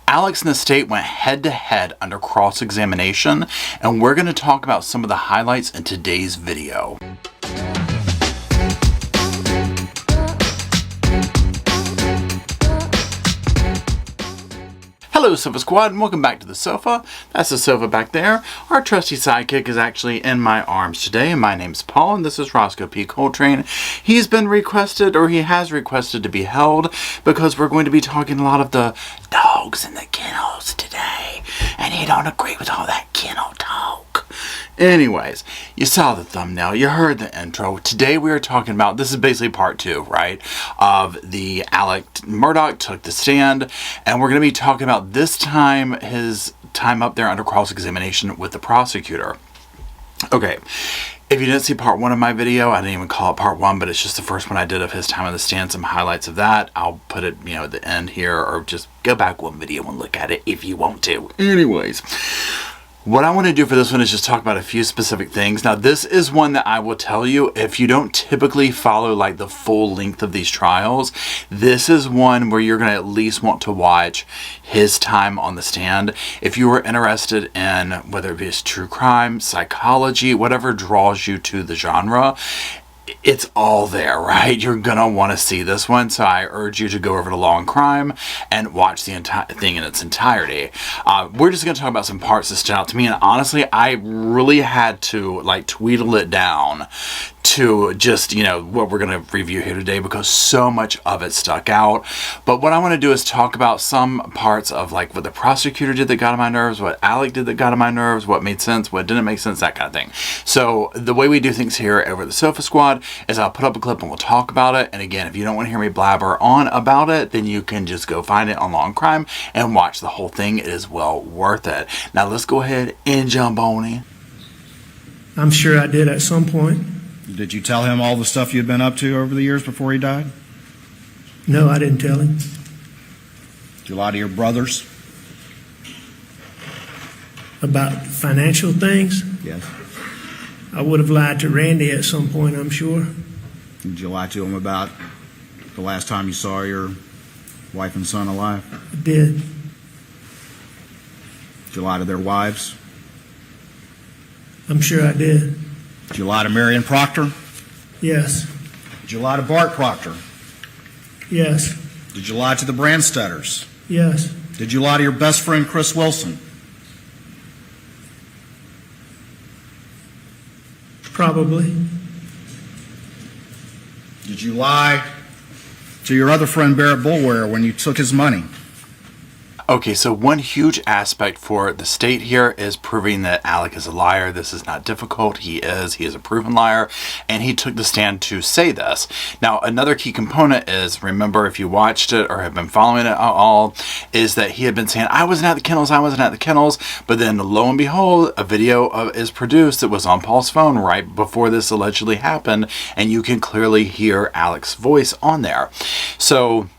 Alex and the state went head-to-head under cross-examination, and we're going to talk about some of the highlights in today's video. Hello Sofa Squad, and welcome back to the sofa. That's the sofa back there. Our trusty sidekick is actually in my arms today, and my name's Paul, and this is Roscoe P. Coltrane. He's been requested, or he has requested to be held, because we're going to be talking a lot of the dogs in the kennels today, and he don't agree with all that kennel talk. Anyways, you saw the thumbnail, you heard the intro. Today we are talking about, this is basically part 2, right, of the Alex Murdaugh took the stand, and we're going to be talking about this time, his time up there under cross-examination with the prosecutor. Okay, if you didn't see part 1 of my video, I didn't even call it part 1, but it's just the first one I did of his time on the stand, some highlights of that. I'll put it, at the end here, or just go back one video and look at it if you want to. Anyways, what I want to do for this one is just talk about a few specific things. Now, this is one that I will tell you, if you don't typically follow like the full length of these trials, this is one where you're going to at least want to watch his time on the stand. If you were interested in whether it be true crime, psychology, whatever draws you to the genre, it's all there, right? You're gonna want to see this one, so I urge you to go over to Law and Crime and watch the entire thing in its entirety. We're just gonna talk about some parts that stood out to me, and honestly, I really had to like tweedle it down to just, what we're going to review here today, because so much of it stuck out. But what I want to do is talk about some parts of like what the prosecutor did that got on my nerves, what Alec did that got on my nerves, what made sense, what didn't make sense, that kind of thing. So the way we do things here over at the Sofa Squad is I'll put up a clip and we'll talk about it. And again, if you don't want to hear me blabber on about it, then you can just go find it on Law and Crime and watch the whole thing. It is well worth it. Now let's go ahead and jump on in. I'm sure I did at some point. Did you tell him all the stuff you'd been up to over the years before he died? No, I didn't tell him. Did you lie to your brothers? About financial things? Yes. I would have lied to Randy at some point, I'm sure. Did you lie to him about the last time you saw your wife and son alive? I did. Did you lie to their wives? I'm sure I did. Did you lie to Marion Proctor? Yes. Did you lie to Bart Proctor? Yes. Did you lie to the Brandstetters? Yes. Did you lie to your best friend Chris Wilson? Probably. Did you lie to your other friend Barrett Bulware when you took his money? Okay, so one huge aspect for the state here is proving that Alec is a liar. This is not difficult. He is a proven liar, and he took the stand to say this. Now, another key component is, remember, if you watched it or have been following it at all, is that he had been saying, I wasn't at the kennels, but then lo and behold, a video is produced that was on Paul's phone right before this allegedly happened, and you can clearly hear Alec's voice on there. So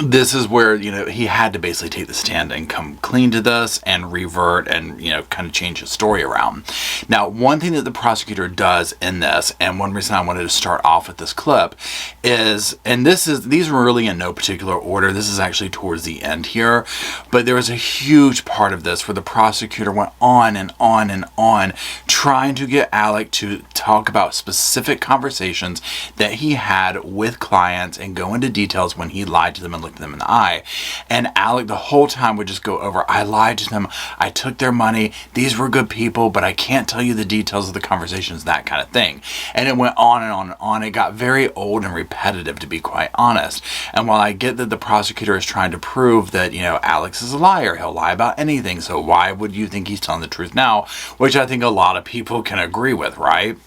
this is where, he had to basically take the stand and come clean to this and revert and, kind of change his story around. Now, one thing that the prosecutor does in this, and one reason I wanted to start off with this clip is, and these are really in no particular order. This is actually towards the end here, but there was a huge part of this where the prosecutor went on and on and on trying to get Alec to talk about specific conversations that he had with clients and go into details when he lied to them and looked them in the eye. And Alec the whole time would just go over, I lied to them, I took their money, these were good people, but I can't tell you the details of the conversations, that kind of thing. And it went on and on and on. It got very old and repetitive, to be quite honest. And while I get that the prosecutor is trying to prove that, Alex is a liar, he'll lie about anything, so why would you think he's telling the truth now? Which I think a lot of people can agree with, right?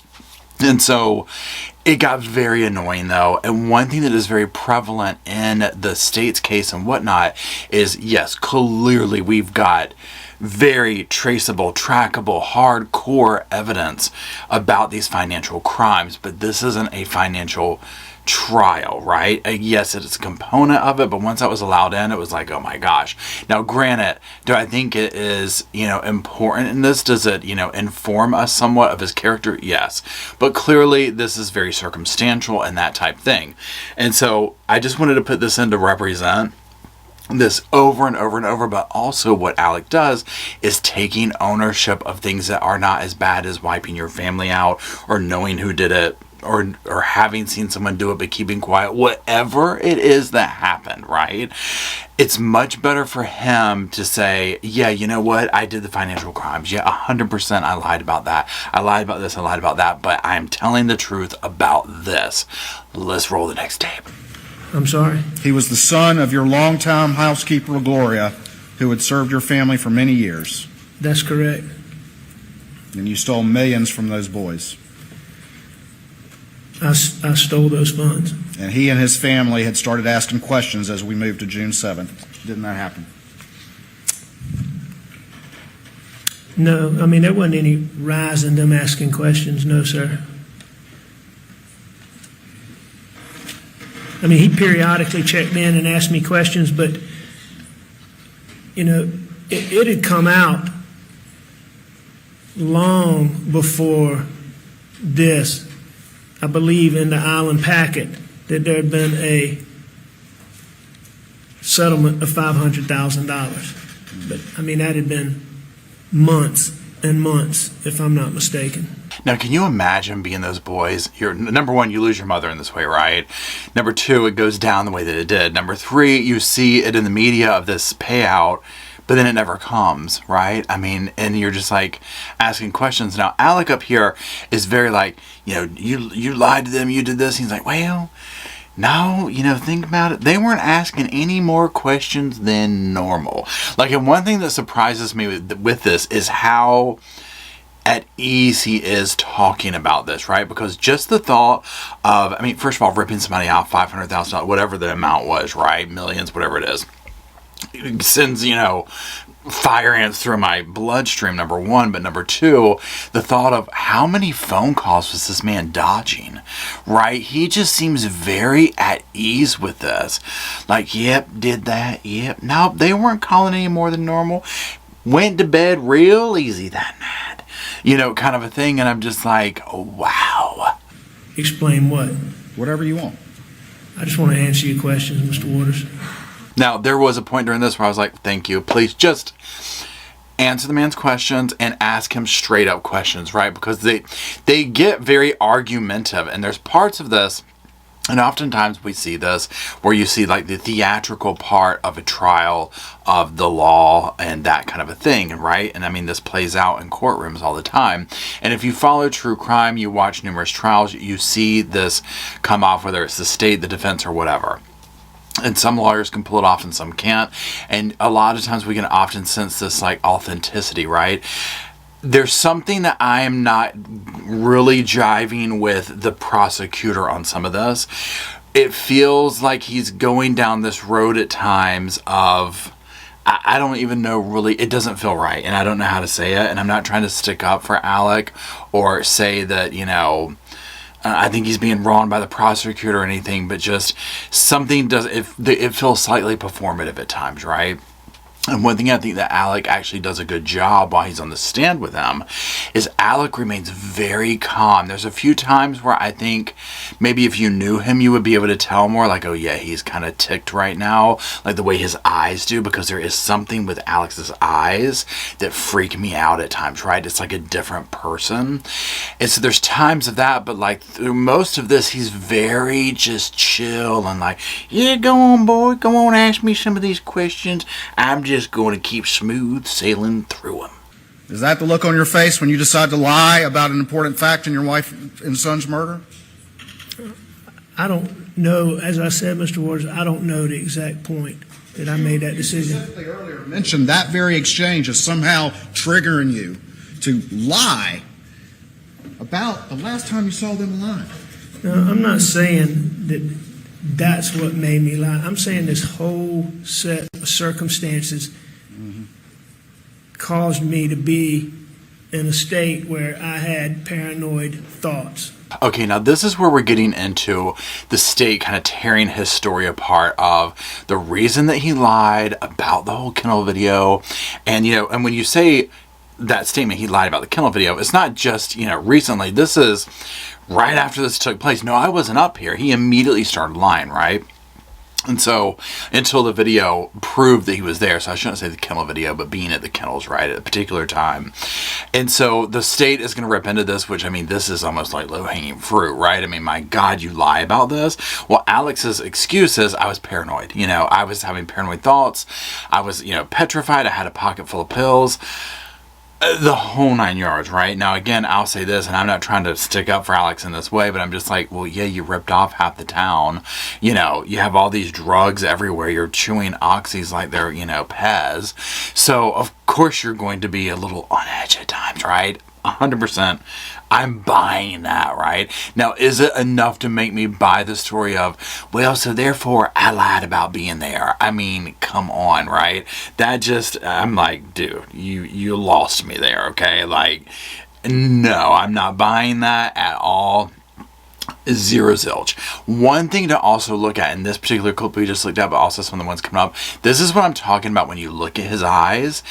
And so it got very annoying, though. And one thing that is very prevalent in the state's case and whatnot is, yes, clearly we've got very traceable, trackable, hardcore evidence about these financial crimes, but this isn't a financial trial, right? Yes, it is a component of it, but once that was allowed in, it was like, oh my gosh. Now, granted, do I think it is, important in this? Does it, inform us somewhat of his character? Yes. But clearly, this is very circumstantial and that type thing. And so, I just wanted to put this in to represent this over and over and over. But also what Alec does is taking ownership of things that are not as bad as wiping your family out or knowing who did it, or having seen someone do it but keeping quiet. Whatever it is that happened, right? It's much better for him to say, yeah, you know what? I did the financial crimes. Yeah, 100% I lied about that. I lied about this, I lied about that, but I'm telling the truth about this. Let's roll the next tape. I'm sorry? He was the son of your longtime housekeeper, Gloria, who had served your family for many years. That's correct. And you stole millions from those boys. I stole those funds. And he and his family had started asking questions as we moved to June 7th. Didn't that happen? No, I mean, there wasn't any rise in them asking questions. No, sir. I mean, he periodically checked in and asked me questions, but, you know, it had come out long before this, I believe, in the Island packet, that there had been a settlement of $500,000. But, I mean, that had been months and months, if I'm not mistaken. Now, can you imagine being those boys? Number one, you lose your mother in this way, right? Number two, it goes down the way that it did. Number three, you see it in the media of this payout, but then it never comes, right? I mean, and you're just like asking questions. Now, Alec up here is very like, you know, you lied to them, you did this. He's like, well, no, you know, think about it. They weren't asking any more questions than normal. Like, and one thing that surprises me with this is how at ease he is talking about this, right? Because just the thought of, I mean, first of all, ripping somebody out $500,000, whatever the amount was, right? Millions, whatever it is. It sends, you know, fire ants through my bloodstream, number one. But number two, the thought of how many phone calls was this man dodging, right? He just seems very at ease with this. Like, yep, did that, yep. No, they weren't calling any more than normal. Went to bed real easy that night. You know, kind of a thing. And I'm just like, oh, wow. Explain what? Whatever you want. I just want to answer your questions, Mr. Waters. Now, there was a point during this where I was like, thank you. Please just answer the man's questions and ask him straight up questions, right? Because they get very argumentative. And there's parts of this, and oftentimes we see this, where you see like the theatrical part of a trial of the law and that kind of a thing, right? And I mean, this plays out in courtrooms all the time. And if you follow true crime, you watch numerous trials, you see this come off, whether it's the state, the defense, or whatever. And some lawyers can pull it off and some can't. And a lot of times we can often sense this like authenticity, right? There's something that I am not really jiving with the prosecutor on some of this. It feels like he's going down this road at times of, I don't even know really, it doesn't feel right. And I don't know how to say it. And I'm not trying to stick up for Alec or say that, you know, I think he's being wronged by the prosecutor or anything, but just something it feels slightly performative at times, right? And one thing I think that Alec actually does a good job while he's on the stand with him is Alec remains very calm. There's a few times where I think maybe if you knew him, you would be able to tell more like, oh yeah, he's kind of ticked right now, like the way his eyes do, because there is something with Alex's eyes that freak me out at times, right? It's like a different person. And so there's times of that, but like through most of this, he's very just chill and like, yeah, go on, boy, go on, ask me some of these questions. I'm just going to keep smooth sailing through them. Is that the look on your face when you decide to lie about an important fact in your wife and son's murder? I don't know, as I said, Mr. Waters, I don't know the exact point that I made that decision. You specifically earlier mentioned that very exchange as somehow triggering you to lie about the last time you saw them alive. No, I'm not saying that that's what made me lie. I'm saying this whole set of circumstances caused me to be in a state where I had paranoid thoughts. Okay, now this is where we're getting into the state kind of tearing his story apart of the reason that he lied about the whole kennel video. And, you know, and when you say that statement, he lied about the kennel video, it's not just, you know, recently. This is right after this took place. No, I wasn't up here. He immediately started lying, right? And so until the video proved that he was there, so I shouldn't say the kennel video, but being at the kennels, right, at a particular time. And so the state is going to rip into this, which, I mean, this is almost like low-hanging fruit, right? I mean, my God, you lie about this? Well, Alex's excuse is I was paranoid. You know, I was having paranoid thoughts. I was, petrified. I had a pocket full of pills. The whole 9 yards, right? Now, again, I'll say this, and I'm not trying to stick up for Alex in this way, but I'm just like, well, yeah, you ripped off half the town. You have all these drugs everywhere. You're chewing oxys like they're, Pez. So, of course, you're going to be a little on edge at times, right? 100%. I'm buying that, right? Now, is it enough to make me buy the story of, well, so therefore I lied about being there? I mean, come on, right? That just, I'm like, dude, you lost me there, okay? Like, no, I'm not buying that at all. Zero zilch. One thing to also look at in this particular clip we just looked at, but also some of the ones coming up, this is what I'm talking about when you look at his eyes.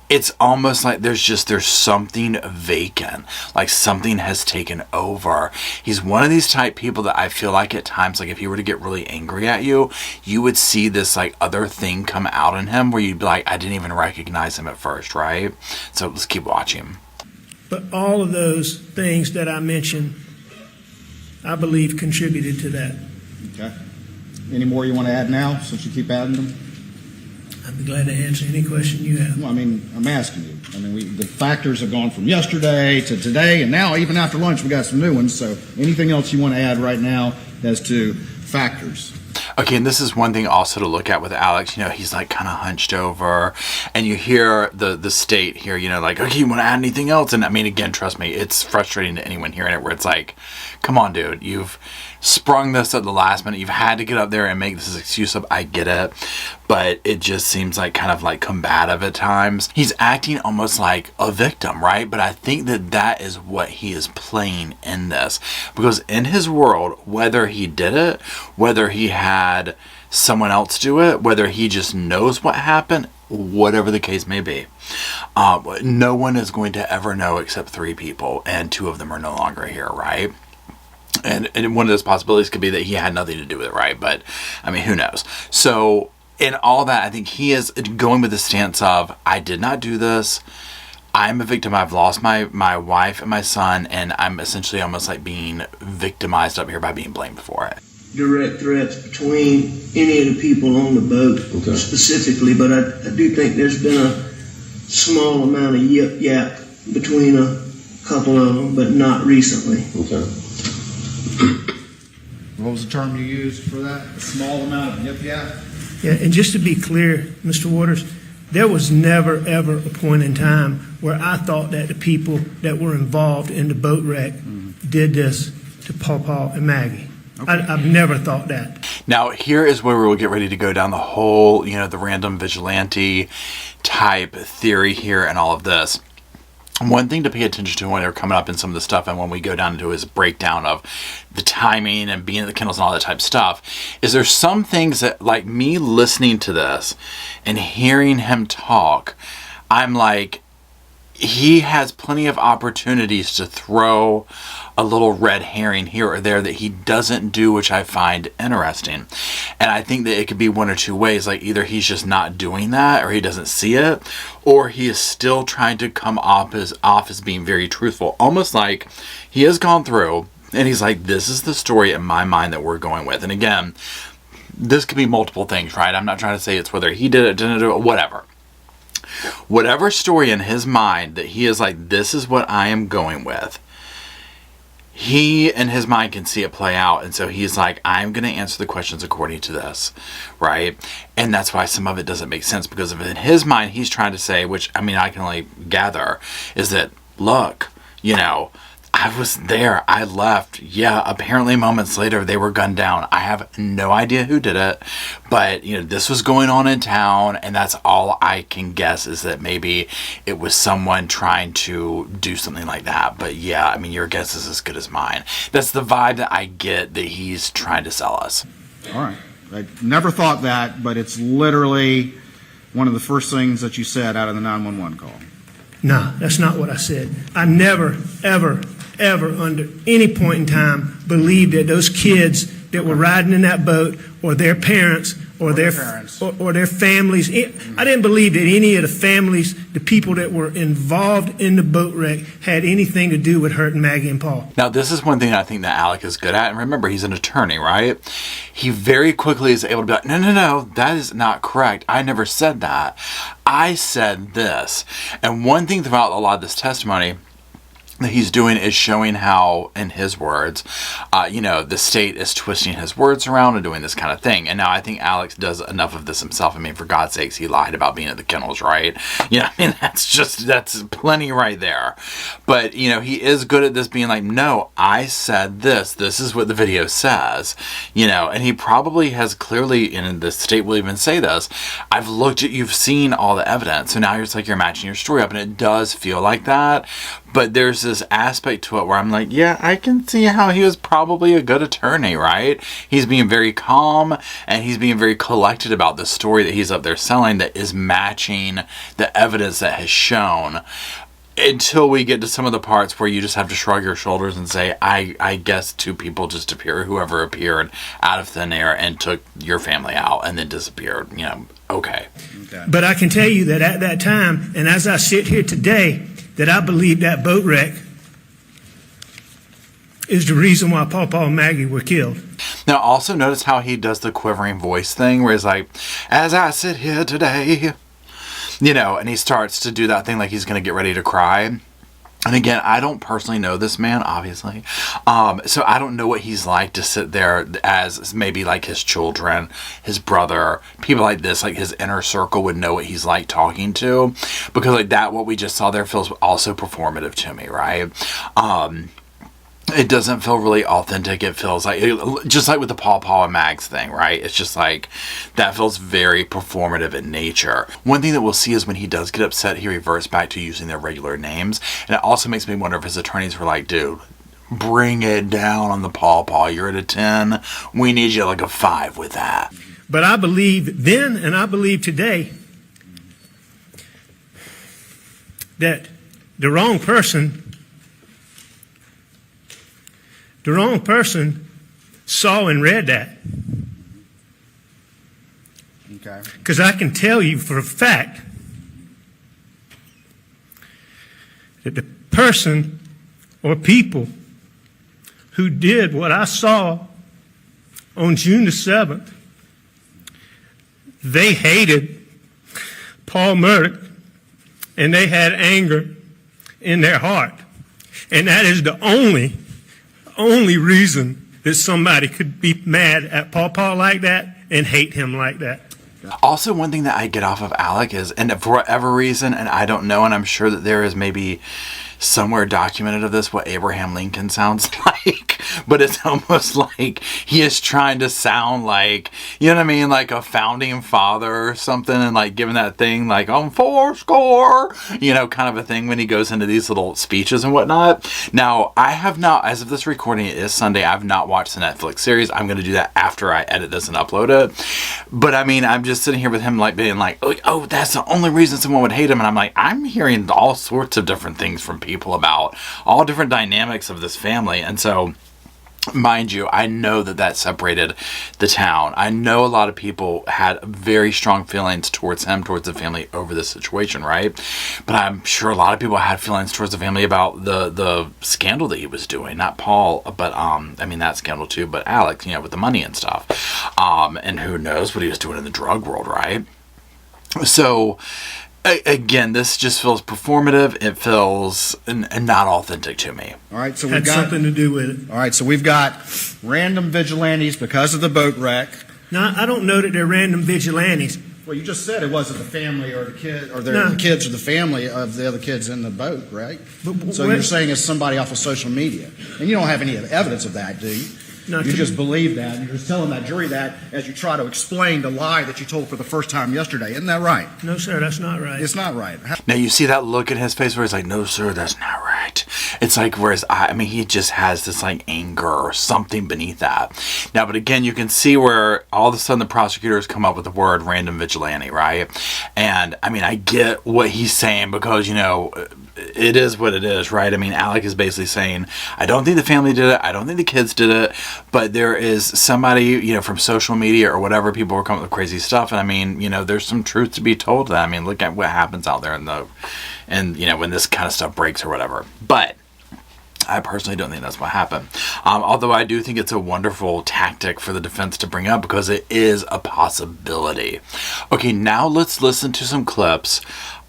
It's almost like there's something vacant, like something has taken over. He's one of these type people that I feel like at times, like if he were to get really angry at you, you would see this like other thing come out in him where you'd be like, I didn't even recognize him at first, right? So let's keep watching. But all of those things that I mentioned, I believe contributed to that. Okay. Any more you want to add now, since you keep adding them? I'd be glad to answer any question you have. Well, I mean, I'm asking you. I mean, the factors have gone from yesterday to today, and now even after lunch we got some new ones. So anything else you want to add right now as to factors? Okay, and this is one thing also to look at with Alex. He's like kind of hunched over, and you hear the state here, like, okay, you want to add anything else? And I mean, again, trust me, it's frustrating to anyone hearing it where it's like, come on, dude, you've sprung this at the last minute. You've had to get up there and make this excuse up. I get it, but it just seems like kind of like combative at times. He's acting almost like a victim, right? But I think that is what he is playing in this, because in his world, whether he did it, whether he had someone else do it, whether he just knows what happened, whatever the case may be, no one is going to ever know except 3 people, and 2 of them are no longer here, right? And one of those possibilities could be that he had nothing to do with it, right? But, I mean, who knows? So, in all that, I think he is going with the stance of, I did not do this. I'm a victim. I've lost my wife and my son, and I'm essentially almost like being victimized up here by being blamed for it. Direct threats between any of the people on the boat specifically, but I do think there's been a small amount of yip-yap between a couple of them, but not recently. Okay. What was the term you used for that? A small amount of yip-yap? Yeah, and just to be clear, Mr. Waters, there was never, ever a point in time where I thought that the people that were involved in the boat wreck did this to Paw and Maggie. Okay. I've never thought that. Now, here is where we'll get ready to go down the whole, the random vigilante type theory here and all of this. One thing to pay attention to when they're coming up in some of the stuff, and when we go down into his breakdown of the timing and being at the kennels and all that type of stuff, is there's some things that, like me listening to this and hearing him talk, I'm like, he has plenty of opportunities to throw a little red herring here or there that he doesn't do, which I find interesting. And I think that it could be one or two ways. Like either he's just not doing that, or he doesn't see it, or he is still trying to come off as being very truthful. Almost like he has gone through and he's like, this is the story in my mind that we're going with. And again, this could be multiple things, right? I'm not trying to say it's whether he did it, didn't do it, whatever. Whatever story in his mind that he is like, this is what I am going with, he in his mind can see it play out. And so he's like, I'm going to answer the questions according to this, right? And that's why some of it doesn't make sense, because if in his mind he's trying to say, which I mean I can only gather, is that, look, I was there, I left, yeah, apparently moments later they were gunned down. I have no idea who did it, but this was going on in town, and that's all I can guess, is that maybe it was someone trying to do something like that. But yeah, I mean, your guess is as good as mine. That's the vibe that I get that he's trying to sell us. All right. I never thought that, but it's literally one of the first things that you said out of the 911 call. No, that's not what I said. I never, ever under any point in time believed that those kids that were riding in that boat, or their parents, or their parents. or their families. I didn't believe that any of the families, the people that were involved in the boat wreck, had anything to do with hurting Maggie and Paul. Now, this is one thing I think that Alec is good at. And remember, he's an attorney, right? He very quickly is able to be like, no, that is not correct. I never said that. I said this. And one thing throughout a lot of this testimony that he's doing is showing how, in his words, the state is twisting his words around and doing this kind of thing. And now I think Alex does enough of this himself. I mean, for God's sakes, he lied about being at the kennels, right? That's plenty right there. But, he is good at this being like, no, I said this. This is what the video says. And he probably has clearly, and the state will even say this, I've looked at, you've seen all the evidence. So now you're matching your story up, and it does feel like that. But there's this aspect to it where I'm like, yeah, I can see how he was probably a good attorney, right? He's being very calm and he's being very collected about the story that he's up there selling that is matching the evidence that has shown, until we get to some of the parts where you just have to shrug your shoulders and say, I guess two people just appeared, whoever appeared out of thin air and took your family out and then disappeared. Okay. But I can tell you that at that time, and as I sit here today, that I believe that boat wreck is the reason why Paul and Maggie were killed. Now, also notice how he does the quivering voice thing, where he's like, as I sit here today, and he starts to do that thing like he's going to get ready to cry. And again, I don't personally know this man, obviously. So I don't know what he's like to sit there as maybe like his children, his brother, people like this, like his inner circle would know what he's like talking to. Because like that, what we just saw there feels also performative to me, right? It doesn't feel really authentic. It feels like, just like with the Paul and Mags thing, right? It's just like, that feels very performative in nature. One thing that we'll see is when he does get upset, he reverts back to using their regular names. And it also makes me wonder if his attorneys were like, dude, bring it down on the Paul. You're at a 10. We need you like a 5 with that. But I believe then, and I believe today, that the wrong person saw and read that. Okay. Because I can tell you for a fact that the person or people who did what I saw on June the 7th, they hated Paul Murdoch and they had anger in their heart. And that is the only reason that somebody could be mad at Paul like that and hate him like that. Also, one thing that I get off of Alec is, and for whatever reason, and I don't know, and I'm sure that there is maybe somewhere documented of this, what Abraham Lincoln sounds like, but it's almost like he is trying to sound like, you know what I mean, like a founding father or something, and like giving that thing like, on 4 kind of a thing when he goes into these little speeches and whatnot. Now, I have not, as of this recording, it is Sunday, I've not watched the Netflix series. I'm going to do that after I edit this and upload it. But I mean, I'm just sitting here with him like being like, oh, that's the only reason someone would hate him. And I'm like, I'm hearing all sorts of different things from people about all different dynamics of this family. And so, mind you, I know that separated the town. I know a lot of people had very strong feelings towards him, towards the family over this situation, right? But I'm sure a lot of people had feelings towards the family about the scandal that he was doing. Not Paul, but that scandal too, but Alex, with the money and stuff. And who knows what he was doing in the drug world, right? So, again, this just feels performative. It feels not authentic to me. All right, so Had something to do with it. All right, so we've got random vigilantes because of the boat wreck. Now, I don't know that they're random vigilantes. Well, you just said it wasn't the family or the kid, or No. the kids or the family of the other kids in the boat, right? But So you're saying it's somebody off of social media, and you don't have any evidence of that, do you? No, You just believe that, and you're just telling that jury that as you try to explain the lie that you told for the first time yesterday. Isn't that right? No, sir, that's not right. It's not right. Now you see that look in his face where he's like, no, sir, that's not right. Right. It's like, whereas I mean, he just has this like anger or something beneath that. Now, but again, you can see where all of a sudden the prosecutors come up with the word random vigilante, right? And I mean, I get what he's saying because, you know, it is what it is, right? I mean, Alec is basically saying, I don't think the family did it. I don't think the kids did it. But there is somebody, you know, from social media or whatever, people are coming up with crazy stuff. And I mean, you know, there's some truth to be told to that. I mean, look at what happens out there and you know, when this kind of stuff breaks or whatever. But I personally don't think that's what happened. Although I do think it's a wonderful tactic for the defense to bring up because it is a possibility. Okay, now let's listen to some clips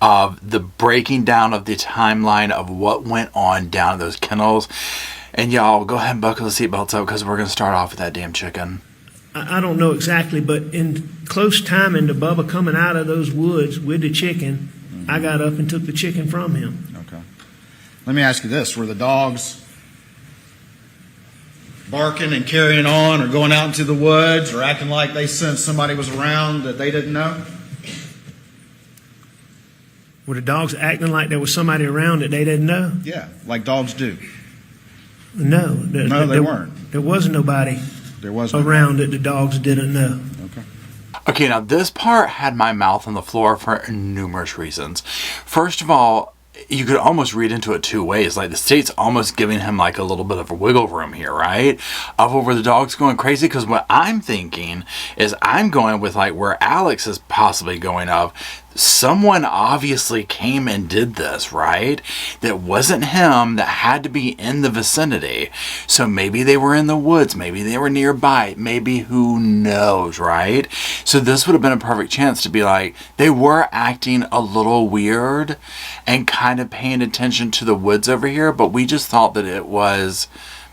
of the breaking down of the timeline of what went on down at those kennels. And y'all, go ahead and buckle the seatbelts up because we're going to start off with that damn chicken. I don't know exactly, but in close timing to Bubba coming out of those woods with the chicken, I got up and took the chicken from him. Okay. Let me ask you this. Were the dogs barking and carrying on or going out into the woods or acting like they sensed somebody was around that they didn't know? Were the dogs acting like there was somebody around that they didn't know? Yeah, like dogs do. No. They weren't. There was nobody around that the dogs didn't know. Okay. Okay, now this part had my mouth on the floor for numerous reasons. First of all, you could almost read into it two ways. Like the state's almost giving him like a little bit of a wiggle room here, right? Of where the dog's going crazy. Because what I'm thinking is I'm going with like where Alex is possibly going of. Someone obviously came and did this, right? That wasn't him, that had to be in the vicinity. So maybe they were in the woods, maybe they were nearby, maybe who knows, right? So this would have been a perfect chance to be like, they were acting a little weird and kind of paying attention to the woods over here, but we just thought that it was,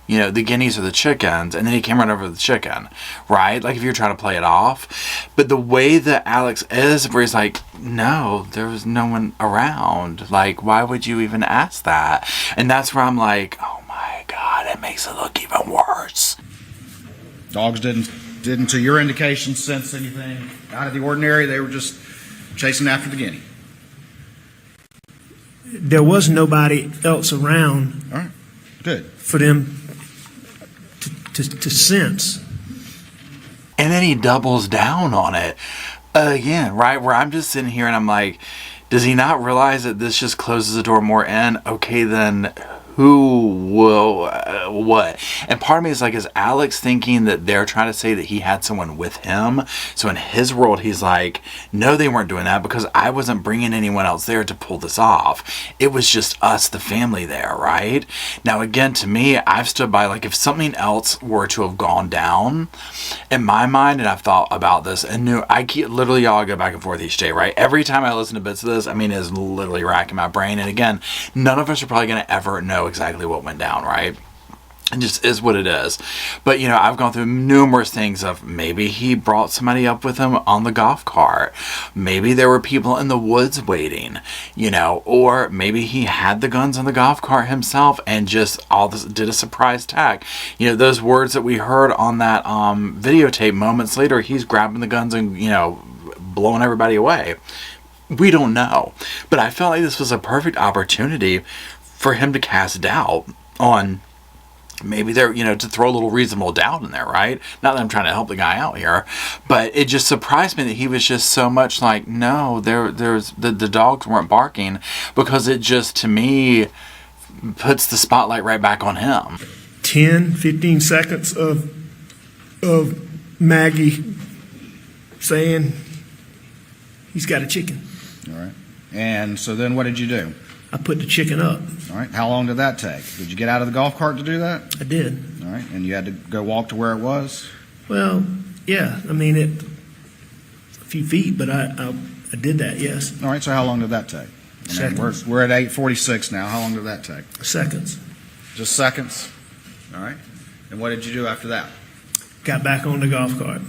you know, the guineas or the chickens, and then he came right over the chicken, right? Like if you're trying to play it off. But the way that Alex is, where he's like, no, there was no one around. Like, why would you even ask that? And that's where I'm like, oh my God, it makes it look even worse. Dogs didn't, to your indication, sense anything out of the ordinary. They were just chasing after the guinea. There was nobody else around. All right, good. For them to sense. And then he doubles down on it again, right? Where I'm just sitting here and I'm like, does he not realize that this just closes the door more in? Okay, then who will, what? And part of me is like, is Alex thinking that they're trying to say that he had someone with him? So in his world, he's like, no, they weren't doing that because I wasn't bringing anyone else there to pull this off. It was just us, the family there, right? Now, again, to me, I've stood by, like, if something else were to have gone down, in my mind, and I've thought about this, and I keep, literally, y'all go back and forth each day, right? Every time I listen to bits of this, I mean, it's literally racking my brain. And again, none of us are probably going to ever know exactly what went down, right? It just is what it is. But, you know, I've gone through numerous things of maybe he brought somebody up with him on the golf cart. Maybe there were people in the woods waiting, you know, or maybe he had the guns on the golf cart himself and just all this did a surprise attack. You know, those words that we heard on that videotape moments later, he's grabbing the guns and, you know, blowing everybody away. We don't know. But I felt like this was a perfect opportunity for him to cast doubt on maybe there, you know, to throw a little reasonable doubt in there, right? Not that I'm trying to help the guy out here, but it just surprised me that he was just so much like, no, there's the dogs weren't barking, because it just, to me, puts the spotlight right back on him. 10, 15 seconds of Maggie saying he's got a chicken. All right. And so then what did you do? I put the chicken up. All right. How long did that take? Did you get out of the golf cart to do that? I did. All right. And you had to go walk to where it was? Well, yeah. I mean, a few feet, but I did that, yes. All right. So how long did that take? Seconds. We're at 8:46 now. How long did that take? Seconds. Just seconds? All right. And what did you do after that? Got back on the golf cart.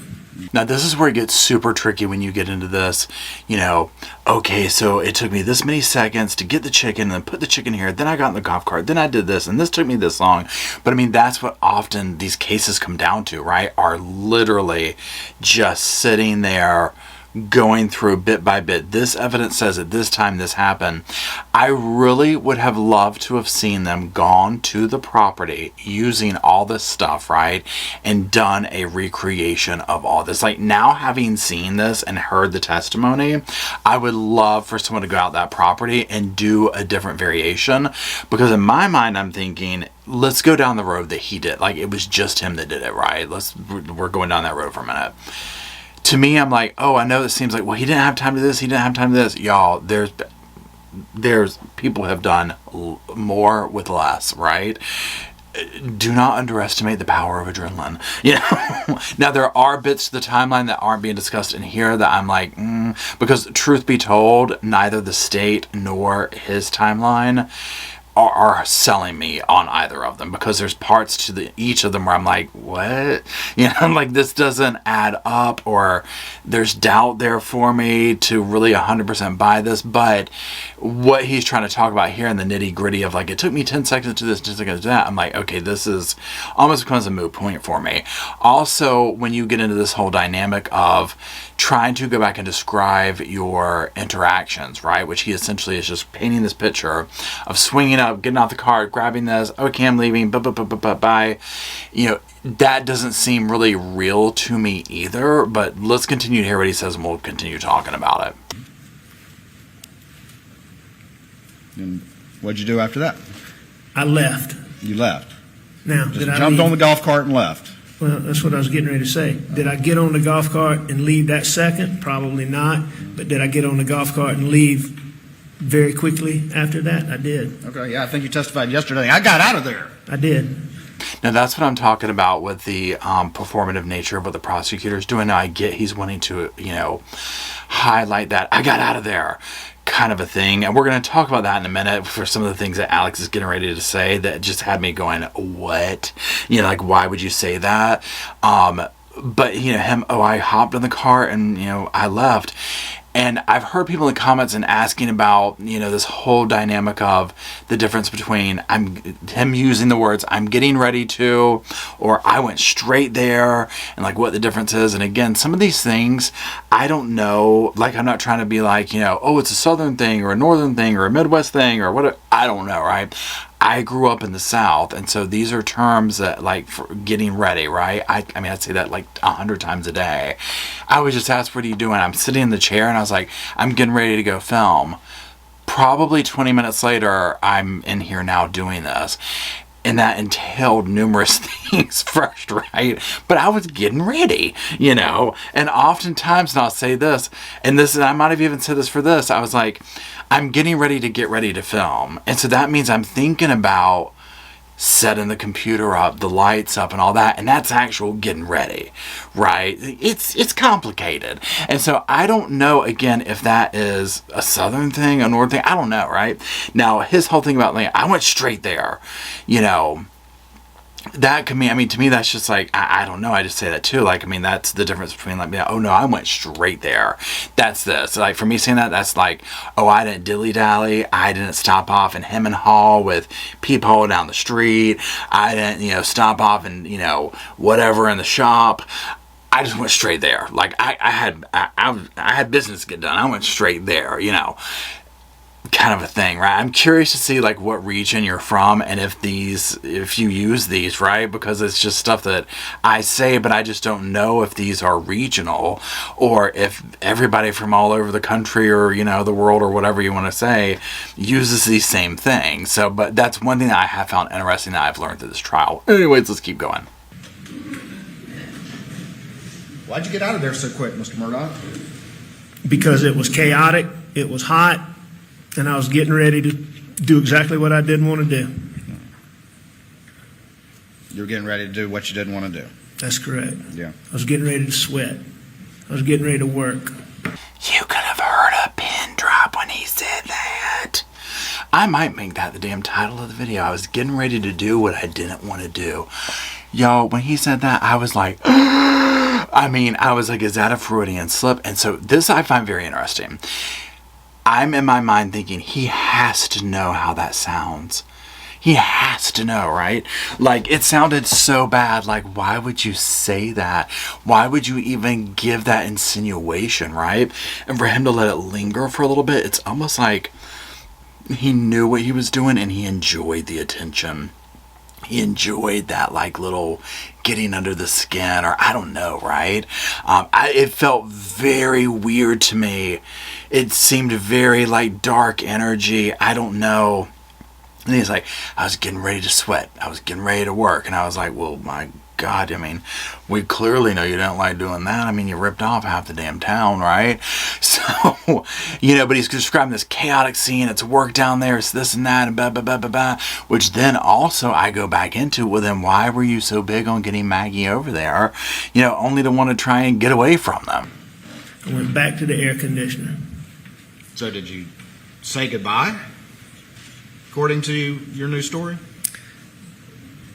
Now, this is where it gets super tricky when you get into this, you know, okay, so it took me this many seconds to get the chicken and then put the chicken here, then I got in the golf cart, then I did this, and this took me this long. But, I mean, that's what often these cases come down to, right, are literally just sitting there going through bit by bit. This evidence says at this time this happened. I really would have loved to have seen them gone to the property using all this stuff, right? And done a recreation of all this. Like, now having seen this and heard the testimony, I would love for someone to go out that property and do a different variation. Because in my mind, I'm thinking, let's go down the road that he did. Like, it was just him that did it, right? We're going down that road for a minute. To me, I'm like, oh, I know it seems like, well, he didn't have time to this, he didn't have time to this. Y'all, there's people have done more with less, right? Do not underestimate the power of adrenaline. You know, now there are bits to the timeline that aren't being discussed in here that I'm like, because truth be told, neither the state nor his timeline are selling me on either of them, because there's parts to each of them where I'm like, what? You know, I'm like, this doesn't add up, or there's doubt there for me to really 100% buy this. But what he's trying to talk about here in the nitty gritty of like, it took me 10 seconds to this, 10 seconds to that, I'm like, okay, this is almost becomes a moot point for me. Also, when you get into this whole dynamic of trying to go back and describe your interactions, right? Which he essentially is just painting this picture of swinging up, getting off the car, grabbing this, okay, I'm leaving, bye. You know, that doesn't seem really real to me either, but let's continue to hear what he says and we'll continue talking about it. And what'd you do after that? I left. You left. Now, Just did I jumped leave? on the golf cart and left. Well, that's what I was getting ready to say. Did I get on the golf cart and leave that second? Probably not. But did I get on the golf cart and leave very quickly after that? I did. Okay, yeah, I think you testified yesterday. I got out of there. I did. Now that's what I'm talking about with the performative nature of what the prosecutor's doing. Now I get he's wanting to, you know, highlight that I got out of there kind of a thing. And we're going to talk about that in a minute for some of the things that Alex is getting ready to say that just had me going, what? You know, like, why would you say that? But, you know, I hopped in the car and, you know, I left. And I've heard people in the comments and asking about, you know, this whole dynamic of the difference between him using the words, I'm getting ready to, or I went straight there, and like what the difference is. And again, some of these things, I don't know, like I'm not trying to be like, you know, oh, it's a Southern thing or a Northern thing or a Midwest thing or what, I don't know, right? I grew up in the South, and so these are terms that, like, for getting ready, right? I mean, I'd say that like 100 times a day. I was just asked, what are you doing? I'm sitting in the chair, and I was like, I'm getting ready to go film. Probably 20 minutes later, I'm in here now doing this. And that entailed numerous things first, right? But I was getting ready, you know? And oftentimes, and I'll say this, and I might have even said this for this, I was like, I'm getting ready to get ready to film. And so that means I'm thinking about setting the computer up, the lights up and all that, and that's actual getting ready, right? It's complicated. And so I don't know, again, if that is a Southern thing, a Northern thing, I don't know, right? Now, his whole thing about, like, I went straight there, you know, that could mean, I mean, to me, that's just like, I don't know, I just say that too, like, I mean, that's the difference between, like, oh no, I went straight there, that's this, like, for me saying that, that's like, oh, I didn't dilly-dally, I didn't stop off in hem and haw with peephole down the street, I didn't, you know, stop off and, you know, whatever in the shop, I just went straight there, like, I had business to get done, I went straight there, you know, kind of a thing, right? I'm curious to see like what region you're from and if you use these, right? Because it's just stuff that I say, but I just don't know if these are regional or if everybody from all over the country or, you know, the world or whatever you want to say uses these same things. So, but that's one thing that I have found interesting that I've learned through this trial. Anyways, let's keep going. Why'd you get out of there so quick, Mr. Murdoch? Because it was chaotic, it was hot, and I was getting ready to do exactly what I didn't want to do. You were getting ready to do what you didn't want to do. That's correct. Yeah. I was getting ready to sweat. I was getting ready to work. You could have heard a pin drop when he said that. I might make that the damn title of the video. I was getting ready to do what I didn't want to do. Y'all, when he said that, I was like, I mean, I was like, is that a Freudian slip? And so this I find very interesting. I'm in my mind thinking he has to know how that sounds. He has to know, right? Like, it sounded so bad. Like, why would you say that? Why would you even give that insinuation, right? And for him to let it linger for a little bit, it's almost like he knew what he was doing and he enjoyed the attention. He enjoyed that, like, little getting under the skin, or I don't know, right? It felt very weird to me. It seemed very, like, dark energy. I don't know. And he's like, I was getting ready to sweat. I was getting ready to work. And I was like, well, my God, I mean, we clearly know you don't like doing that. I mean, you ripped off half the damn town, right? So, you know, but he's describing this chaotic scene. It's work down there. It's this and that and blah, blah, blah, blah, blah. Which then also I go back into, well, then why were you so big on getting Maggie over there? You know, only to want to try and get away from them. I went back to the air conditioner. So did you say goodbye, according to your new story?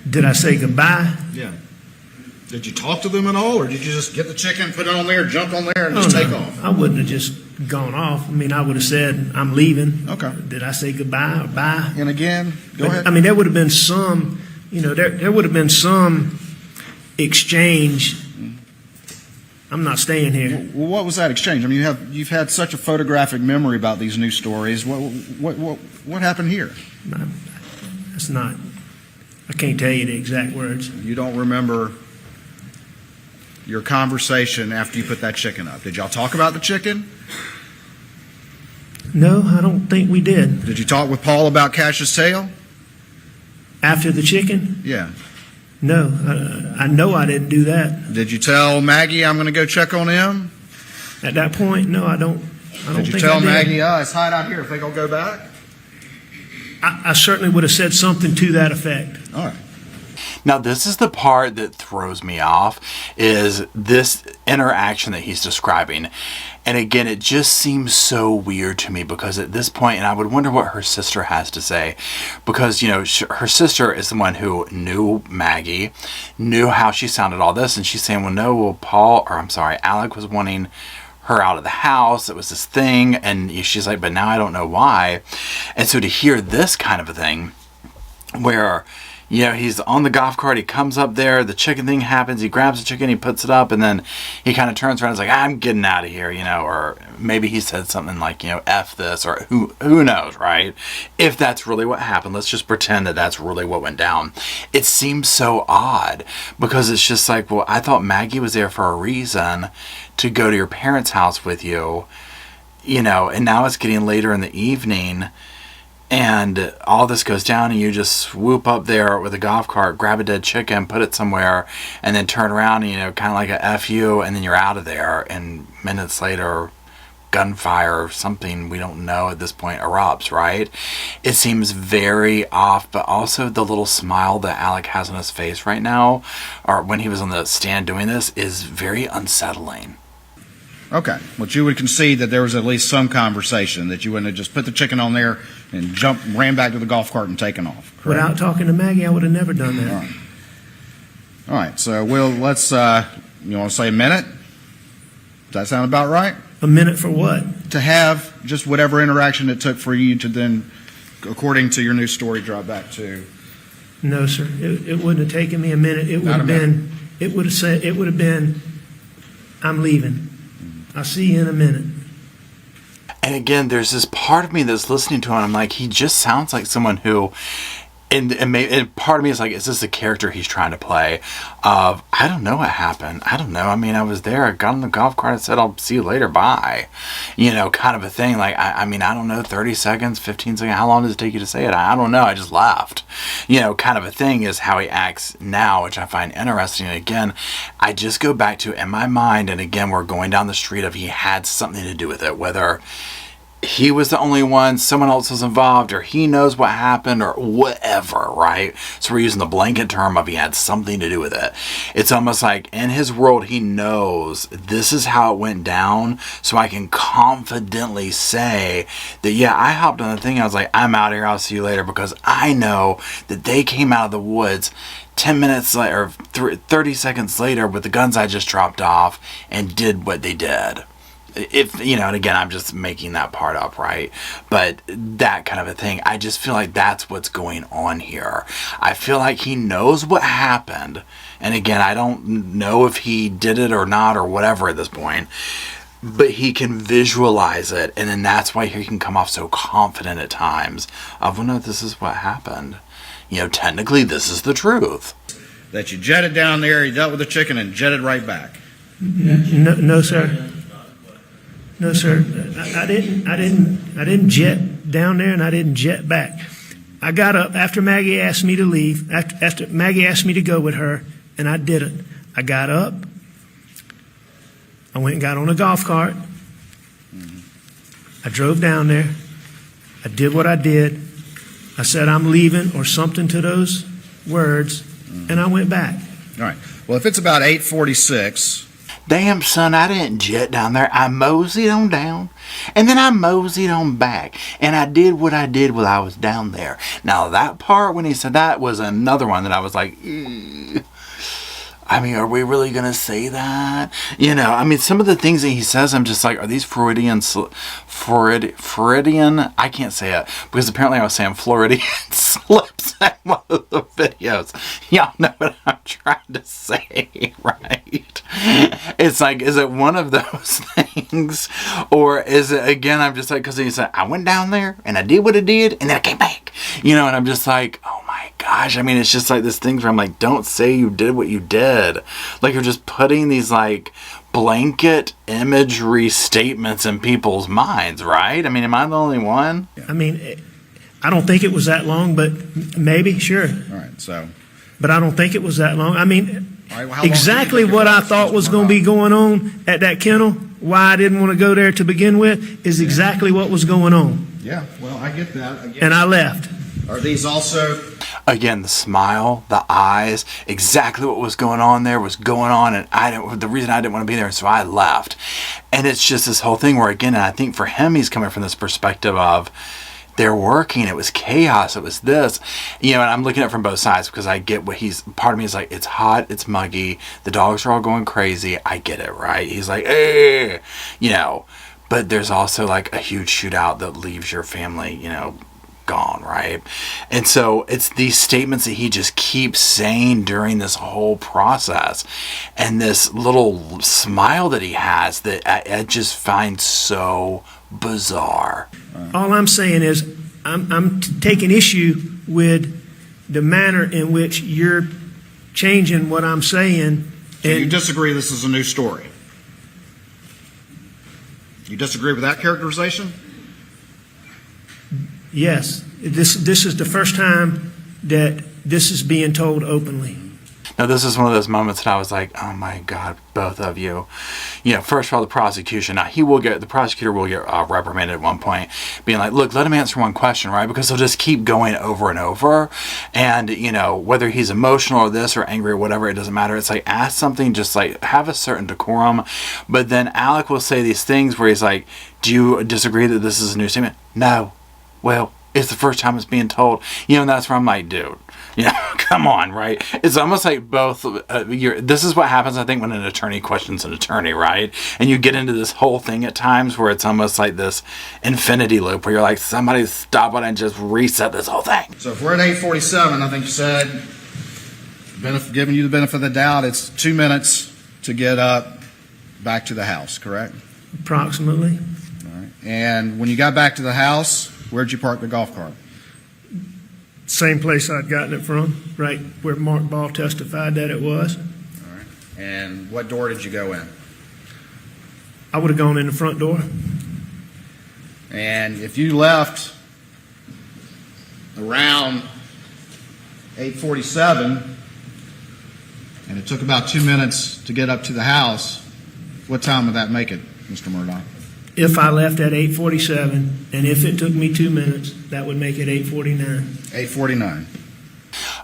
Did I say goodbye? Yeah. Did you talk to them at all, or did you just get the chicken, put it on there, jump on there, and just take off? I wouldn't have just gone off. I mean, I would have said, I'm leaving. Okay. Did I say goodbye or bye? And again, go ahead. I mean, there would have been some, you know, there would have been some exchange. I'm not staying here. Well, what was that exchange? I mean, you've had such a photographic memory about these news stories. What happened here? That's not, I can't tell you the exact words. You don't remember your conversation after you put that chicken up. Did y'all talk about the chicken? No, I don't think we did. Did you talk with Paul about Cash's tail? After the chicken? Yeah. No, I know I didn't do that. Did you tell Maggie I'm going to go check on him? At that point, no, I don't Did you think tell I did. Maggie, it's hot out here, think I'll go back? I certainly would have said something to that effect. All right. Now, this is the part that throws me off, is this interaction that he's describing. And again, it just seems so weird to me, because at this point, and I would wonder what her sister has to say, because, you know, her sister is the one who knew Maggie, knew how she sounded all this, and she's saying, well, no, well, Alec was wanting her out of the house. It was this thing, and she's like, but now I don't know why. And so to hear this kind of a thing, where, you know, he's on the golf cart, he comes up there, the chicken thing happens, he grabs the chicken, he puts it up, and then he kind of turns around and is like, I'm getting out of here, you know, or maybe he said something like, you know, F this, or who knows, right? If that's really what happened, let's just pretend that that's really what went down. It seems so odd, because it's just like, well, I thought Maggie was there for a reason, to go to your parents' house with you, you know, and now it's getting later in the evening, and all this goes down, and you just swoop up there with a golf cart, grab a dead chicken, put it somewhere, and then turn around and, you know, kind of like a F you, and then you're out of there. And minutes later, gunfire or something, we don't know at this point, erupts, right? It seems very off, but also the little smile that Alec has on his face right now, or when he was on the stand doing this, is very unsettling. Okay. But you would concede that there was at least some conversation, that you wouldn't have just put the chicken on there and ran back to the golf cart and taken off. Correct? Without talking to Maggie, I would have never done that. All right. So let's, you want to say a minute? Does that sound about right? A minute for what? To have just whatever interaction it took for you to then, according to your new story, drop back to. No, sir. It wouldn't have taken me a minute. It would Not a have been. It would have said. It would have been. I'm leaving. I'll see you in a minute. And again, there's this part of me that's listening to him. I'm like, he just sounds like someone who, and part of me is like, is this the character he's trying to play? Of, I don't know what happened. I don't know. I mean, I was there. I got on the golf cart and said, I'll see you later. Bye. You know, kind of a thing. Like, I mean, I don't know, 30 seconds, 15 seconds. How long does it take you to say it? I don't know. I just left. You know, kind of a thing is how he acts now, which I find interesting. And again, I just go back to, in my mind, and again, we're going down the street of he had something to do with it, whether he was the only one, someone else was involved, or he knows what happened, or whatever, right? So we're using the blanket term of he had something to do with it. It's almost like in his world, he knows this is how it went down, so I can confidently say that, yeah, I hopped on the thing, I was like, I'm out of here, I'll see you later, because I know that they came out of the woods 10 minutes later, or 30 seconds later with the guns I just dropped off and did what they did. if, and again, I'm just making that part up, right? But that kind of a thing, I just feel like that's what's going on here. I feel like he knows what happened. And again, I don't know if he did it or not or whatever at this point. But he can visualize it, and then that's why he can come off so confident at times of, well, no, this is what happened. Technically, this is the truth. That you jetted down there, you dealt with the chicken, and jetted right back. No, sir. No, sir. I didn't jet down there, and I didn't jet back. I got up after Maggie asked me to leave. After Maggie asked me to go with her, and I didn't. I got up. I went and got on a golf cart. I drove down there. I did what I did. I said, I'm leaving, or something to those words, and I went back. All right. Well, if it's about 8:46. Damn, son, I didn't jet down there. I moseyed on down, and then I moseyed on back, and I did what I did while I was down there. Now, that part, when he said that, was another one that I was like, ew. I mean, are we really going to say that? Some of the things that he says, I'm just like, are these Freudian, I can't say it, because apparently I was saying Floridian slips in one of the videos. Y'all know what I'm trying to say, right? It's like, is it one of those things? Or is it, again, I'm just like, because he said, I went down there, and I did what I did, and then I came back. And I'm just like, oh my gosh. It's just like this thing where I'm like, don't say you did what you did. Like, you're just putting these like blanket imagery statements in people's minds, right? Am I the only one? I don't think it was that long, but maybe, sure. All right, so. But I don't think it was that long. All right, well, exactly what I thought was going to be going on at that kennel, why I didn't want to go there to begin with, is exactly what was going on. Yeah, well, I get that. Again, and I left. Are these also... Again, the smile, the eyes, exactly what was going on there was going on, and the reason I didn't want to be there, so I left. And it's just this whole thing where, again, and I think for him, he's coming from this perspective of, they're working, it was chaos, it was this, and I'm looking at it from both sides, because I get what part of me is like, it's hot, it's muggy, the dogs are all going crazy, I get it, right? He's like, eh, but there's also like a huge shootout that leaves your family, gone, right? And so it's these statements that he just keeps saying during this whole process, and this little smile that he has that I just find so bizarre. All I'm saying is I'm taking issue with the manner in which you're changing what I'm saying. So you disagree this is a new story? You disagree with that characterization? Yes. This is the first time that this is being told openly. Now, this is one of those moments that I was like, oh my God, both of you. First of all, the prosecution. Now, the prosecutor will get reprimanded at one point, being like, look, let him answer one question, right? Because he'll just keep going over and over. And, whether he's emotional or this or angry or whatever, it doesn't matter. It's like, ask something, just like have a certain decorum. But then Alec will say these things where he's like, do you disagree that this is a new statement? No. Well, it's the first time it's being told. And that's where I'm like, dude, come on, right? It's almost like both. This is what happens, I think, when an attorney questions an attorney, right? And you get into this whole thing at times where it's almost like this infinity loop where you're like, somebody stop it and just reset this whole thing. So if we're at 8:47, I think you said, giving you the benefit of the doubt, it's 2 minutes to get up back to the house, correct? Approximately. All right. And when you got back to the house, where'd you park the golf cart? Same place I'd gotten it from, right where Mark Ball testified that it was. All right. And what door did you go in? I would have gone in the front door. And if you left around 8:47, and it took about 2 minutes to get up to the house, what time would that make it, Mr. Murdoch? If I left at 8:47, and if it took me 2 minutes, that would make it 8:49. 8:49.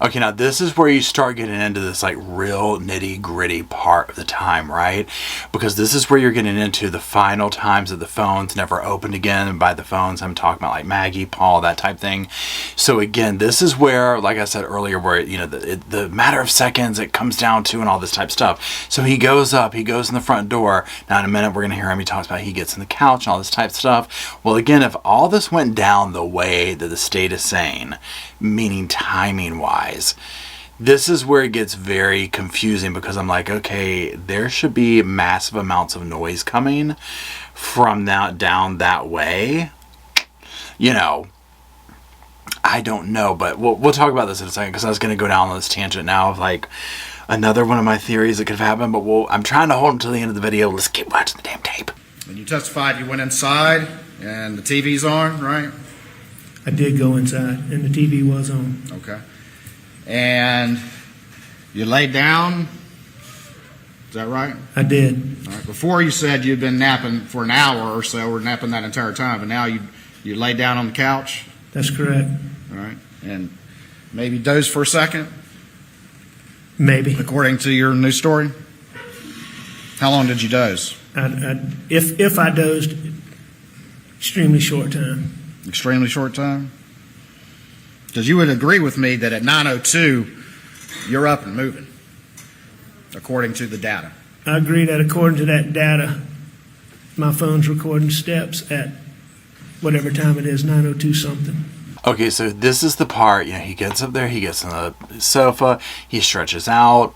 Okay, now this is where you start getting into this like real nitty gritty part of the time, right? Because this is where you're getting into the final times that the phones never opened again. And by the phones, I'm talking about like Maggie, Paul, that type thing. So again, this is where, like I said earlier, where, you know, the matter of seconds it comes down to and all this type of stuff. So he goes up, he goes in the front door. Now in a minute, we're going to hear him. He talks about he gets in the couch and all this type of stuff. Well, again, if all this went down the way that the state is saying, meaning timing wise, this is where it gets very confusing, because I'm like, okay, there should be massive amounts of noise coming from that down that way. You know, I don't know, but we'll talk about this in a second, because I was going to go down on this tangent now of like another one of my theories that could have happened, but I'm trying to hold them to the end of the video. Let's keep watching the damn tape. And you testified you went inside and the TV's on, right? I did go inside, and the TV was on. Okay. And you laid down? Is that right? I did. All right. Before you said you'd been napping for an hour or so, or napping that entire time, but now you laid down on the couch? That's correct. All right. And maybe dozed for a second? Maybe. According to your new story? How long did you doze? If I dozed, extremely short time. Extremely short time? Because you would agree with me that at 9:02, you're up and moving, according to the data. I agree that according to that data, my phone's recording steps at whatever time it is, 9:02 something. Okay, so this is the part, you know, he gets up there, he gets on the sofa, he stretches out,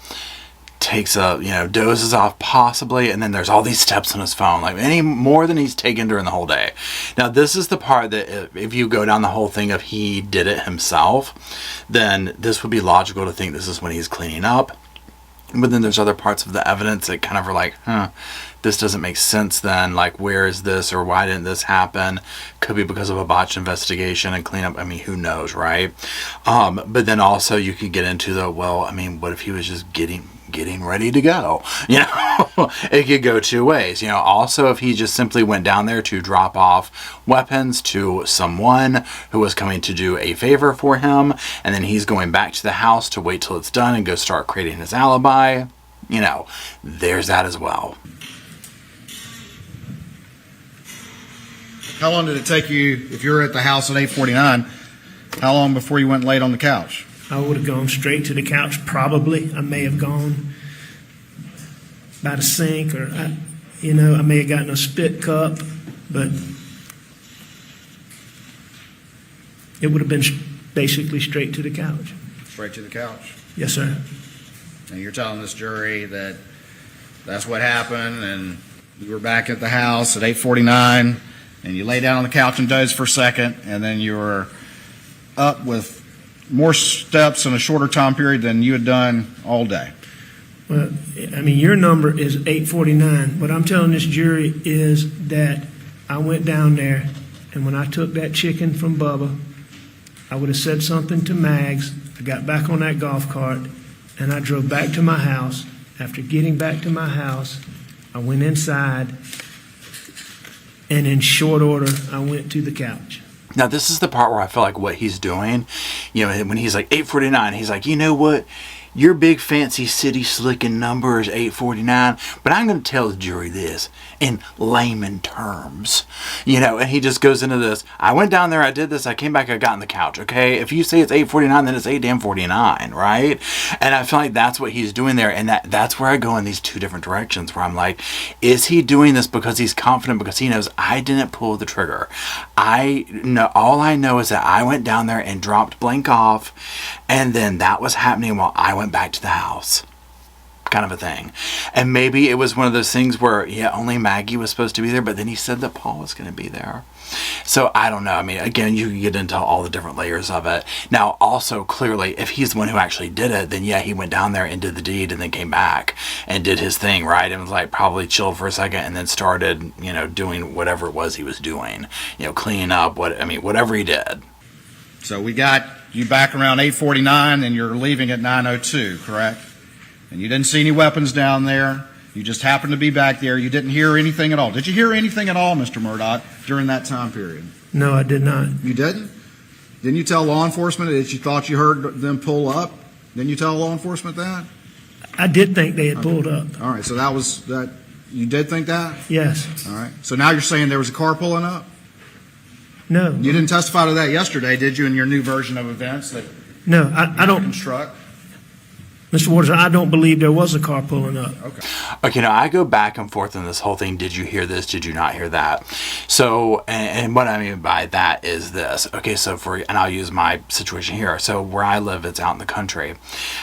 takes a, you know, dozes off possibly, and then there's all these steps on his phone, like any more than he's taken during the whole day. Now this is the part that if you go down the whole thing of he did it himself, then this would be logical to think this is when he's cleaning up. But then there's other parts of the evidence that kind of are like, this doesn't make sense then. Like, where is this, or why didn't this happen? Could be because of a botched investigation and cleanup. I mean, who knows, right? But then also you could get into the, well, I mean, what if he was just getting ready to go? You know, it could go two ways. You know, also if he just simply went down there to drop off weapons to someone who was coming to do a favor for him, and then he's going back to the house to wait till it's done and go start creating his alibi, you know, there's that as well. How long did it take you, if you were at the house at 8:49, how long before you went and laid on the couch? I would have gone straight to the couch, probably. I may have gone by the sink, or, I may have gotten a spit cup, but it would have been basically straight to the couch. Straight to the couch. Yes, sir. And you're telling this jury that that's what happened, and you were back at the house at 8:49, and you lay down on the couch and dozed for a second, and then you were up with more steps in a shorter time period than you had done all day. Well, I mean, your number is 8:49. What I'm telling this jury is that I went down there, and when I took that chicken from Bubba, I would have said something to Mags. I got back on that golf cart, and I drove back to my house. After getting back to my house, I went inside, and in short order, I went to the couch. Now, this is the part where I feel like what he's doing, you know, when he's like 8:49, he's like, you know what? Your big fancy city slicking number is 8:49, but I'm going to tell the jury this in layman terms, you know, and he just goes into this. I went down there, I did this, I came back, I got on the couch, okay? If you say it's 8:49, then it's 8:49, right? And I feel like that's what he's doing there, and that's where I go in these two different directions, where I'm like, is he doing this because he's confident, because he knows I didn't pull the trigger? All I know is that I went down there and dropped blank off, and then that was happening while I went back to the house, kind of a thing. And maybe it was one of those things where, yeah, only Maggie was supposed to be there, but then he said that Paul was going to be there. So I don't know. I mean, again, you can get into all the different layers of it. Now, also, clearly, if he's the one who actually did it, then yeah, he went down there and did the deed and then came back and did his thing, right? And was like probably chilled for a second and then started, you know, doing whatever it was he was doing, you know, cleaning up, whatever he did. So we got you back around 8:49, and you're leaving at 9:02, correct? And you didn't see any weapons down there. You just happened to be back there. You didn't hear anything at all. Did you hear anything at all, Mr. Murdoch, during that time period? No, I did not. You didn't? Didn't you tell law enforcement that you thought you heard them pull up? Didn't you tell law enforcement that? I did think they had pulled up. All right, so that was that. You did think that? Yes. All right. So now you're saying there was a car pulling up? No. You didn't testify to that yesterday, did you, in your new version of events that No, I don't. construct? Mr. Waters, I don't believe there was a car pulling up. Okay. Okay, now I go back and forth in this whole thing. Did you hear this? Did you not hear that? So, and what I mean by that is this. Okay, so and I'll use my situation here. So where I live, it's out in the country.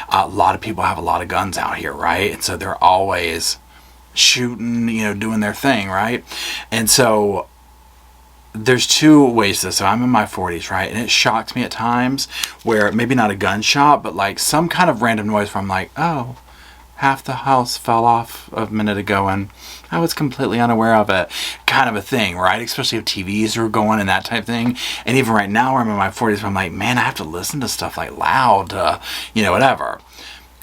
A lot of people have a lot of guns out here, right? And so they're always shooting, doing their thing, right? And so there's two ways to this. So I'm in my 40s, right? And it shocked me at times where maybe not a gunshot, but like some kind of random noise where I'm like, oh, half the house fell off a minute ago and I was completely unaware of it, kind of a thing, right? Especially if TVs are going and that type of thing. And even right now where I'm in my 40s, I'm like, man, I have to listen to stuff like loud, whatever.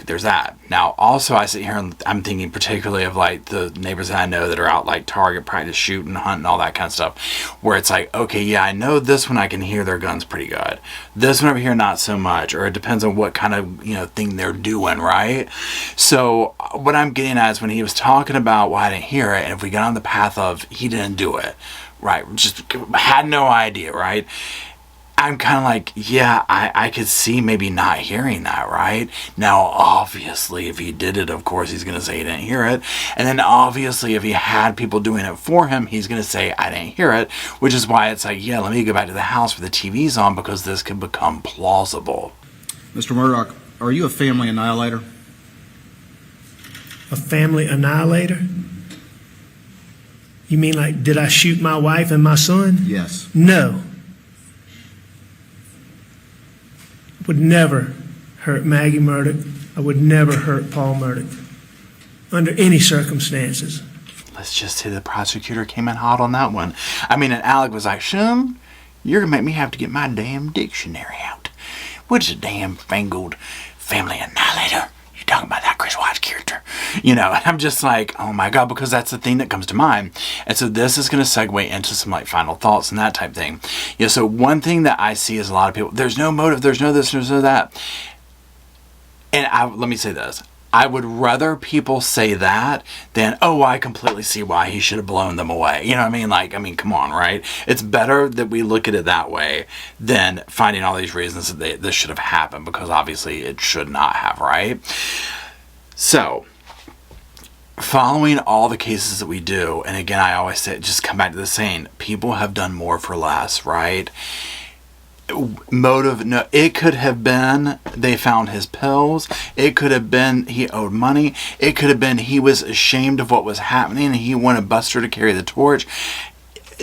There's that. Now, also, I sit here and I'm thinking particularly of like the neighbors that I know that are out like target practice shooting, hunting, all that kind of stuff, where it's like, okay, yeah, I know this one I can hear their guns pretty good. This one over here, not so much, or it depends on what kind of thing they're doing, right? So what I'm getting at is when he was talking about, well, I didn't hear it, and if we got on the path of he didn't do it, right? Just had no idea, right? I'm kind of like, yeah, I could see maybe not hearing that, right? Now, obviously, if he did it, of course, he's going to say he didn't hear it. And then, obviously, if he had people doing it for him, he's going to say, I didn't hear it, which is why it's like, yeah, let me go back to the house where the TV's on because this could become plausible. Mr. Murdoch, are you a family annihilator? A family annihilator? You mean like, did I shoot my wife and my son? Yes. No. Would never hurt Maggie Murdoch. I would never hurt Paul Murdoch under any circumstances. Let's just say the prosecutor came in hot on that one. I mean, and Alec was like, Shum, you're going to make me have to get my damn dictionary out. What's a damn fangled family annihilator? You talking about that Chris Watts character? And I'm just like, oh my God, because that's the thing that comes to mind. And so this is going to segue into some like final thoughts and that type thing. So one thing that I see is a lot of people, there's no motive, there's no this, there's no that. And let me say this. I would rather people say that than, oh, I completely see why he should have blown them away. You know what I mean? Come on, right? It's better that we look at it that way than finding all these reasons that this should have happened, because obviously it should not have, right? So, following all the cases that we do, and again, I always say, just come back to the saying, people have done more for less, right? Motive, no, it could have been they found his pills, it could have been he owed money, it could have been he was ashamed of what was happening and he wanted Buster to carry the torch.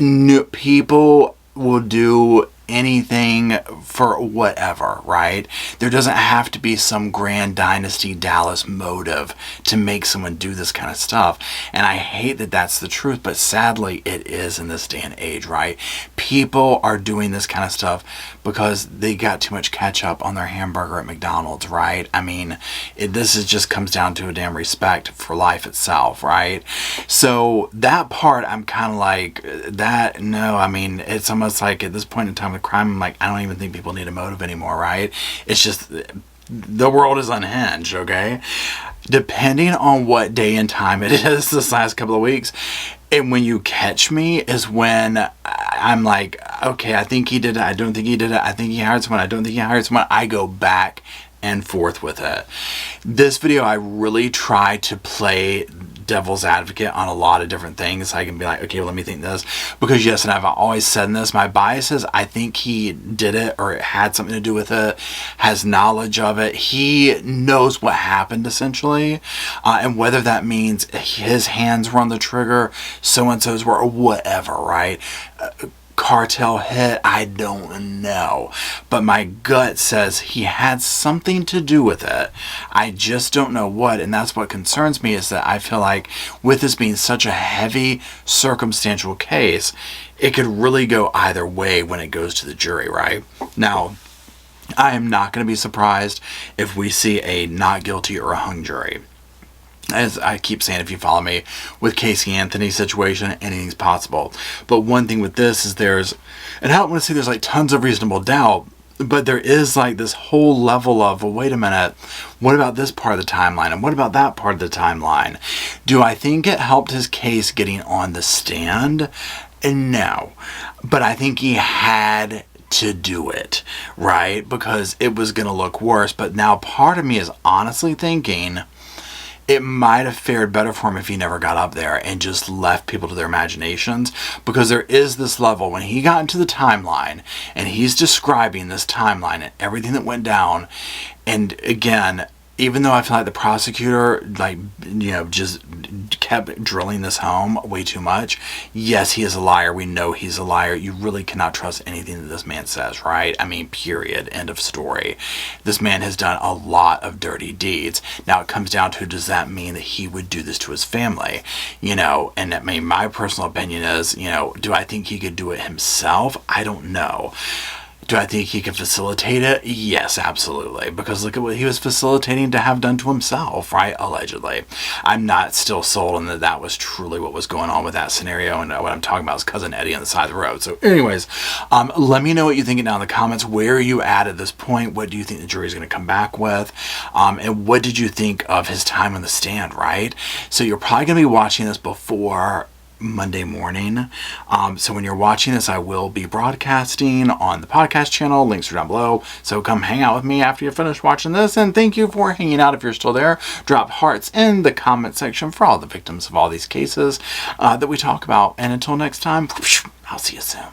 No, people will do anything for whatever, right? There doesn't have to be some grand Dynasty Dallas motive to make someone do this kind of stuff. And I hate that that's the truth, but sadly it is in this day and age, right? People are doing this kind of stuff because they got too much ketchup on their hamburger at McDonald's, right? I mean, this is just comes down to a damn respect for life itself, right? So that part, I'm kind of like, that, no, I mean, it's almost like at this point in time with crime, I'm like, I don't even think people need a motive anymore, right? It's just, the world is unhinged, okay? Depending on what day and time it is this last couple of weeks, and when you catch me is when I'm like, okay, I think he did it, I don't think he did it, I think he hired someone, I don't think he hired someone. I go back and forth with it. This video, I really try to play devil's advocate on a lot of different things. I can be like, okay, well, let me think this. Because yes, and I've always said this, my bias is I think he did it or it had something to do with it, has knowledge of it. He knows what happened essentially. And whether that means his hands were on the trigger, so-and-so's were, or whatever, right? Cartel hit, I don't know, but my gut says he had something to do with it. I just don't know what, and that's what concerns me, is that I feel like with this being such a heavy circumstantial case, it could really go either way when it goes to the jury, right? Now, I am not going to be surprised if we see a not guilty or a hung jury. As I keep saying, if you follow me, with Casey Anthony's situation, anything's possible. But one thing with this is and I don't want to say there's like tons of reasonable doubt, But there is like this whole level of, well, wait a minute, what about this part of the timeline? And what about that part of the timeline? Do I think it helped his case getting on the stand? No. But I think he had to do it, right? Because it was going to look worse. But now part of me is honestly thinking it might have fared better for him if he never got up there and just left people to their imaginations, because there is this level when he got into the timeline and he's describing this timeline and everything that went down. And again, even though I feel like the prosecutor, just kept drilling this home way too much. Yes, he is a liar. We know he's a liar. You really cannot trust anything that this man says, right? I mean, period. End of story. This man has done a lot of dirty deeds. Now it comes down to, does that mean that he would do this to his family? And I mean, my personal opinion is, do I think he could do it himself? I don't know. Do I think he can facilitate it? Yes, absolutely. Because look at what he was facilitating to have done to himself, right? Allegedly. I'm not still sold on that was truly what was going on with that scenario. And what I'm talking about is Cousin Eddie on the side of the road. So anyways, let me know what you think down in the comments. Where are you at this point? What do you think the jury's going to come back with? And what did you think of his time on the stand, right? So you're probably going to be watching this before Monday morning. So when you're watching this, I will be broadcasting on the podcast channel. Links are down below. So come hang out with me after you finish watching this. And thank you for hanging out. If you're still there, drop hearts in the comment section for all the victims of all these cases that we talk about. And until next time, I'll see you soon.